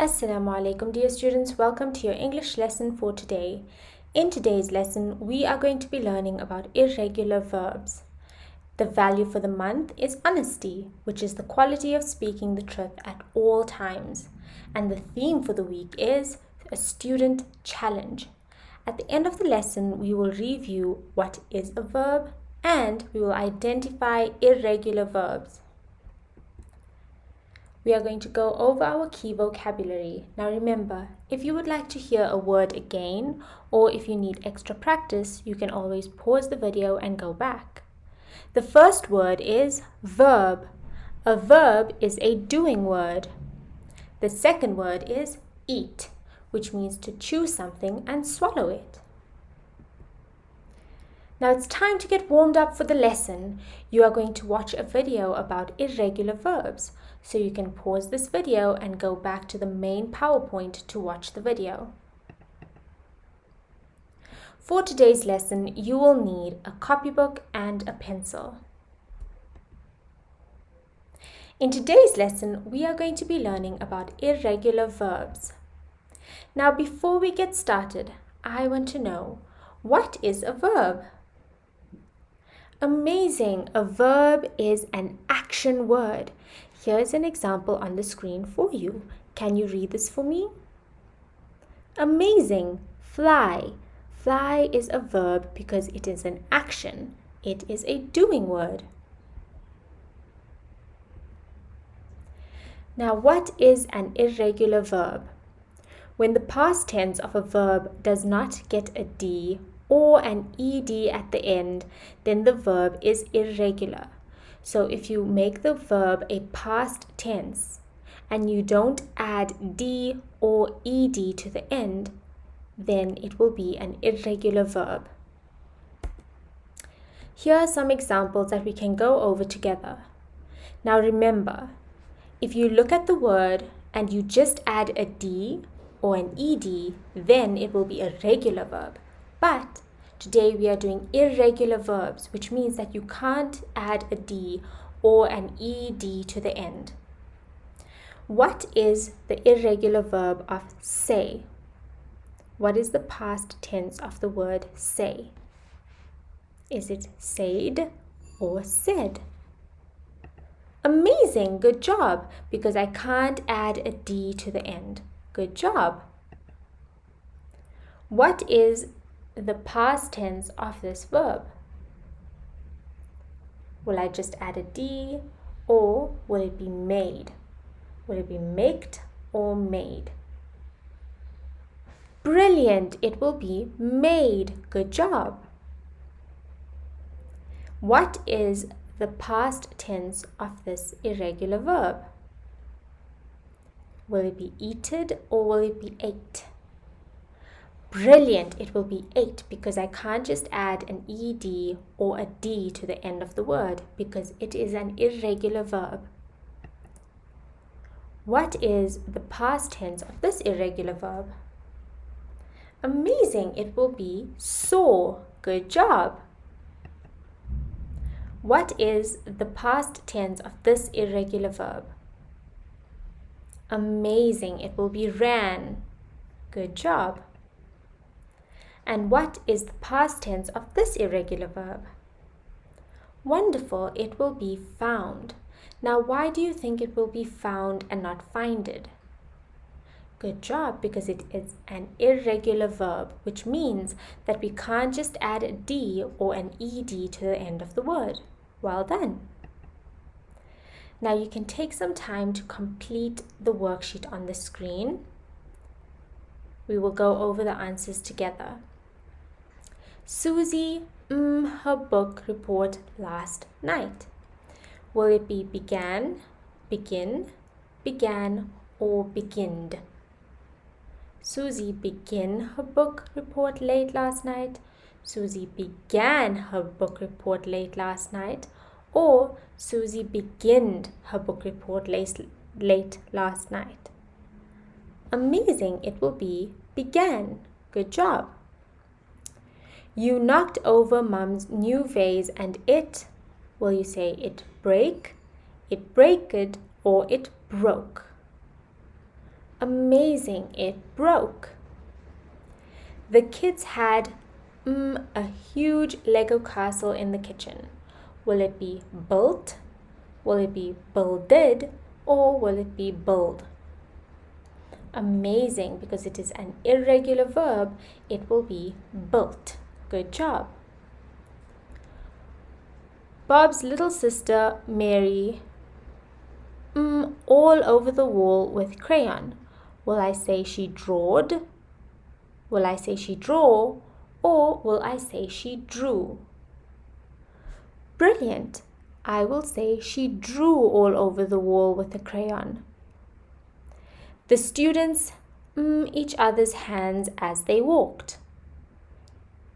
Assalamu alaikum dear students, welcome to your English lesson for today. In today's lesson, we are going to be learning about irregular verbs. The value for the month is honesty, which is the quality of speaking the truth at all times. And the theme for the week is a student challenge. At the end of the lesson, we will review what is a verb and we will identify irregular verbs. We are going to go over our key vocabulary. Now remember, if you would like to hear a word again, or if you need extra practice, you can always pause the video and go back. The first word is verb. A verb is a doing word. The second word is eat, which means to chew something and swallow it. Now it's time to get warmed up for the lesson. You are going to watch a video about irregular verbs. So you can pause this video and go back to the main PowerPoint to watch the video. For today's lesson, you will need a copybook and a pencil. In today's lesson, we are going to be learning about irregular verbs. Now, before we get started, I want to know, what is a verb? Amazing! A verb is an action word. Here's an example on the screen for you. Can you read this for me? Amazing! Fly. Fly is a verb because it is an action. It is a doing word. Now, what is an irregular verb? When the past tense of a verb does not get a D or an ed at the end, then the verb is irregular. So if you make the verb a past tense and you don't add d or ed to the end, then it will be an irregular verb. Here are some examples that we can go over together. Now remember, if you look at the word and you just add a d or an ed, then it will be a regular verb. But today we are doing irregular verbs, which means that you can't add a D or an ED to the end. What is the irregular verb of say? What is the past tense of the word say? Is it said or said? Amazing! Good job! Because I can't add a D to the end. Good job! What is the past tense of this verb? Will I just add a D or will it be made? Will it be maked or made? Brilliant! It will be made. Good job! What is the past tense of this irregular verb? Will it be eated or will it be ate? Brilliant! It will be ate because I can't just add an ed or a d to the end of the word because it is an irregular verb. What is the past tense of this irregular verb? Amazing! It will be saw. Good job! What is the past tense of this irregular verb? Amazing! It will be ran. Good job! And what is the past tense of this irregular verb? Wonderful, it will be found. Now, why do you think it will be found and not finded? Good job, because it is an irregular verb, which means that we can't just add a D or an ED to the end of the word. Well done. Now you can take some time to complete the worksheet on the screen. We will go over the answers together. Susie, her book report last night. Will it be began, begin, began, or beginned? Susie began her book report late last night. Susie began her book report late last night. Or Susie beginned her book report late last night. Amazing, it will be began. Good job. You knocked over Mum's new vase and it, will you say it break, it breaked, or it broke? Amazing, it broke. The kids had a huge Lego castle in the kitchen. Will it be built? Will it be builded? Or will it be build? Amazing, because it is an irregular verb, it will be built. Good job. Bob's little sister Mary all over the wall with crayon. Will I say she drawed? Will I say she draw? Or will I say she drew? Brilliant! I will say she drew all over the wall with a crayon. The students each other's hands as they walked.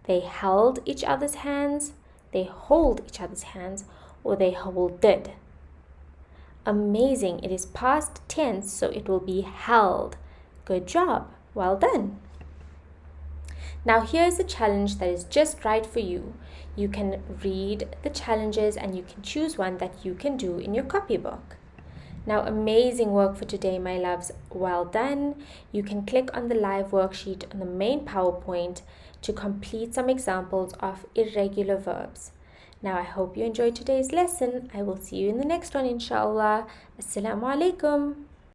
They held each other's hands, they hold each other's hands, or they holded. Amazing, it is past tense, so it will be held. Good job, well done. Now here's a challenge that is just right for you. You can read the challenges and you can choose one that you can do in your copybook. Now, amazing work for today, my loves. Well done. You can click on the live worksheet on the main PowerPoint to complete some examples of irregular verbs. Now, I hope you enjoyed today's lesson. I will see you in the next one, inshallah. Assalamu alaikum.